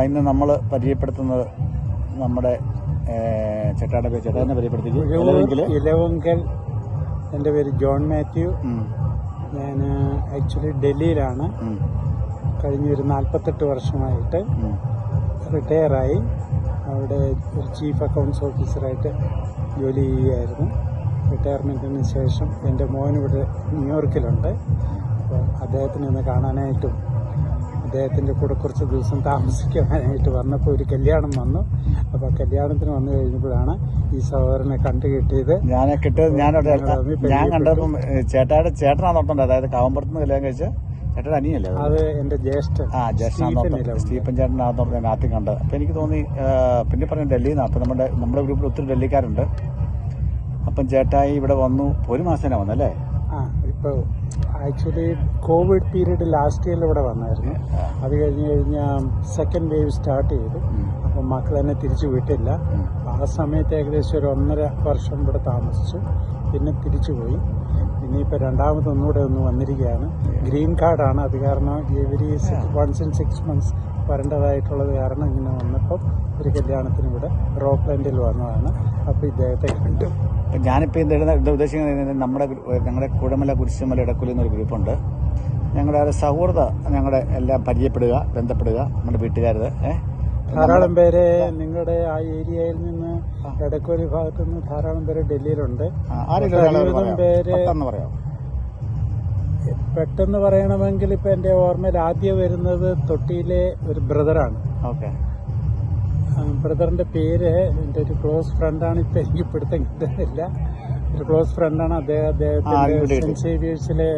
ഇന്ന് നമ്മൾ പരിചയപ്പെടുത്തുന്നത് നമ്മുടെ ചേട്ടാനെ പരിചയപ്പെടുത്തി ഇലവുങ്കൽ. എൻ്റെ പേര് ജോൺ മാത്യു. ഞാൻ ആക്ച്വലി ഡൽഹിയിലാണ്. കഴിഞ്ഞൊരു 48 വർഷമായിട്ട് റിട്ടയറായി. അവിടെ ഒരു ചീഫ് അക്കൗണ്ട്സ് ഓഫീസറായിട്ട് ജോലി ചെയ്യുകയായിരുന്നു. റിട്ടയർമെൻറ്റിന് ശേഷം എൻ്റെ മോനിവിടെ ന്യൂയോർക്കിലുണ്ട്. അപ്പോൾ അദ്ദേഹത്തിനെ ഒന്ന് കാണാനായിട്ടും അദ്ദേഹത്തിൻ്റെ കൂടെ കുറച്ച് ദിവസം താമസിക്കാനായിട്ട് വന്നപ്പോൾ ഒരു കല്യാണം വന്നു. അപ്പോൾ കല്യാണത്തിന് വന്നു കഴിഞ്ഞപ്പോഴാണ് ഈ സഹോദരനെ കിട്ടിയത്. ഞാൻ കണ്ടപ്പം ചേട്ടനാന്നോട്ടുണ്ട്. അതായത് കാവമ്പുറത്ത് കല്യാണം കഴിച്ച ചേട്ടൻ അനിയല്ലേ? അത് എൻ്റെ ജ്യേഷ്ഠൻ സ്റ്റീഫൻ ചേട്ടനാന്നോട്ട് ഞാൻ ആദ്യം കണ്ടത്. അപ്പം എനിക്ക് തോന്നി, പിന്നെ പറഞ്ഞു ഡൽഹിയിൽ നിന്ന്. അപ്പം നമ്മുടെ ഗ്രൂപ്പിൽ ഒത്തിരി ഡൽഹിക്കാരുണ്ട്. അപ്പം ചേട്ടായി ഇവിടെ വന്നു. ഒരു മാസം വന്നല്ലേ? ഇപ്പോൾ ആക്ച്വലി കോവിഡ് പീരീഡ് ലാസ്റ്റ് ഇയറിൽ ഇവിടെ വന്നായിരുന്നു. അത് കഴിഞ്ഞാൽ സെക്കൻഡ് വേവ് സ്റ്റാർട്ട് ചെയ്തു. അപ്പം മക്കൾ തന്നെ തിരിച്ചു വിട്ടില്ല. ആ സമയത്ത് ഏകദേശം ഒരു 1.5 വർഷം ഇവിടെ താമസിച്ചു. പിന്നെ തിരിച്ചു പോയി. പിന്നെ ഇപ്പോൾ രണ്ടാമതൊന്നുകൂടെ വന്നിരിക്കുകയാണ്. ഗ്രീൻ കാർഡാണ്. അത് കാരണം എവരി 1 in 6 months വരേണ്ടതായിട്ടുള്ളത് കാരണം ഇങ്ങനെ വന്നപ്പം ഒരു കല്യാണത്തിന് ഇവിടെ റോക്ക്ലൻഡിൽ വന്നതാണ്. അപ്പോൾ ഇദ്ദേഹത്തെ കണ്ടു. ഞാനിപ്പോൾ ഇത് ഉദ്ദേശിക്കുന്നത് ഞങ്ങളുടെ കുടമല കുരിശുമല ഇടക്കുലി എന്നൊരു ഗ്രൂപ്പുണ്ട്. ഞങ്ങളുടെ സൗഹൃദ ഞങ്ങളുടെ എല്ലാം പരിചയപ്പെടുക, ബന്ധപ്പെടുക. നമ്മുടെ വീട്ടുകാരത് ധാരാളം പേര് നിങ്ങളുടെ ആ ഏരിയയിൽ നിന്ന് എടക്കോലി ഭാഗത്തു നിന്ന് ധാരാളം പേര് ഡൽഹിയിലുണ്ട്. പേര് പെട്ടെന്ന് പറയണമെങ്കിൽ ഇപ്പൊ എന്റെ ഓർമ്മയിൽ ആദ്യം വരുന്നത് തൊട്ടിയിലെ ഒരു ബ്രദറാണ്. ബ്രദറിന്റെ പേര് എൻ്റെ ഒരു ക്ലോസ് ഫ്രണ്ടാണ്. ഇപ്പൊ എനിക്ക് പിടുത്തം കിട്ടുന്നില്ല. ഒരു ക്ലോസ് ഫ്രണ്ടാണ്. അദ്ദേഹത്തിന്റെ സെന്റ് സേവിയേഴ്സിലെ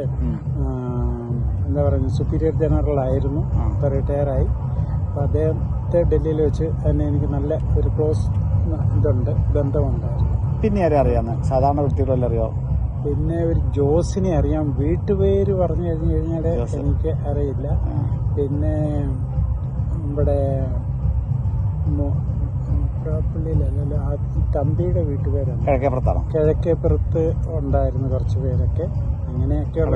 എന്താ പറയുക സുപ്പീരിയർ ജനറൽ ആയിരുന്നു. ഇപ്പൊ റിട്ടയറായി. അപ്പൊ അദ്ദേഹത്തെ ഡൽഹിയിൽ വെച്ച് തന്നെ എനിക്ക് നല്ല ഒരു ക്ലോസ് ബന്ധമുണ്ടായിരുന്നു. പിന്നെ ആരെ അറിയാന്ന് സാധാരണ വ്യക്തികളെല്ലാം അറിയാം. പിന്നെ ഒരു ജോസിനെ അറിയാം. വീട്ടുപേര് പറഞ്ഞു കഴിഞ്ഞാൽ എനിക്ക് അറിയില്ല. പിന്നെ നമ്മുടെ പള്ളിയിലല്ല, തമ്പിയുടെ വീട്ടുപേരാണ്. കിഴക്കേപ്പുറത്ത് ഉണ്ടായിരുന്നു കുറച്ച് പേരൊക്കെ. അങ്ങനെയൊക്കെയുള്ള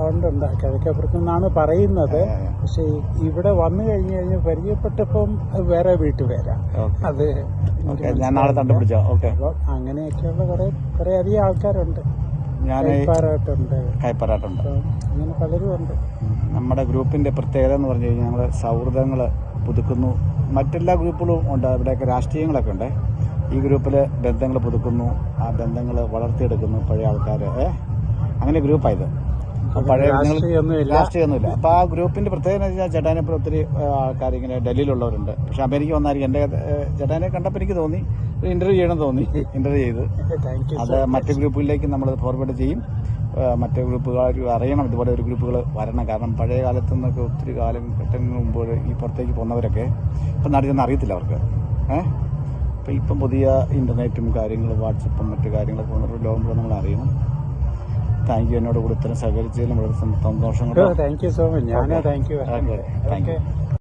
ഉണ്ട്. കിഴക്കേപ്പുറത്ത് നിന്നാണ് പറയുന്നത്. പക്ഷെ ഇവിടെ വന്നു കഴിഞ്ഞ് പരിചയപ്പെട്ടപ്പം വേറെ വീട്ടുപേരാ. അത് അപ്പം അങ്ങനെയൊക്കെയുള്ള കുറെ അധികം ആൾക്കാരുണ്ട്. കൈപ്പാറാട്ടുണ്ട്. അങ്ങനെ പലരും ഉണ്ട്. നമ്മുടെ ഗ്രൂപ്പിന്റെ പ്രത്യേകത എന്ന് പറഞ്ഞു കഴിഞ്ഞാൽ ഞങ്ങൾ സൗഹൃദങ്ങൾ പുതുക്കുന്നു. മറ്റെല്ലാ ഗ്രൂപ്പുകളും ഉണ്ട്. ഇവിടെയൊക്കെ രാഷ്ട്രീയങ്ങളൊക്കെ ഉണ്ട്. ഈ ഗ്രൂപ്പിൽ ബന്ധങ്ങൾ പുതുക്കുന്നു, ആ ബന്ധങ്ങൾ വളർത്തിയെടുക്കുന്നു. പഴയ ആൾക്കാർ അങ്ങനെ ഗ്രൂപ്പായത്. പഴയ രാഷ്ട്രീയമൊന്നുമില്ല. അപ്പോൾ ആ ഗ്രൂപ്പിന്റെ പ്രത്യേകത എന്ന് വെച്ചാൽ ചേട്ടാനെപ്പോൾ ഒത്തിരി ആൾക്കാർ ഇങ്ങനെ ഡൽഹിയിലുള്ളവരുണ്ട്. പക്ഷെ അമേരിക്ക വന്നായിരിക്കും. എൻ്റെ ചേട്ടാനെ കണ്ടപ്പോൾ എനിക്ക് തോന്നി ഒരു ഇന്റർവ്യൂ ചെയ്യണം തോന്നി. ഇന്റർവ്യൂ ചെയ്ത് അത് മറ്റു ഗ്രൂപ്പുകളിലേക്ക് നമ്മൾ ഫോർവേഡ് ചെയ്യും. മറ്റു ഗ്രൂപ്പുകാർ അറിയണം ഇതുപോലെ ഒരു ഗ്രൂപ്പുകൾ വരണം. കാരണം പഴയ കാലത്തു നിന്നൊക്കെ ഒത്തിരി കാലം പെട്ടെന്ന് മുമ്പ് ഈ പുറത്തേക്ക് പോകുന്നവരൊക്കെ ഇപ്പം നാട്ടിൽ അറിയത്തില്ല അവർക്ക്. അപ്പം ഇപ്പം പുതിയ ഇൻ്റർനെറ്റും കാര്യങ്ങളും വാട്സപ്പും മറ്റു കാര്യങ്ങളൊക്കെ വന്നൊരു ലോകം നമ്മൾ അറിയണം. Thank you. എന്നോട് കൂടെ ഇത്തരം സഹകരിച്ചതിലും വളരെ സന്തോഷം. Thank you so much. Thank you.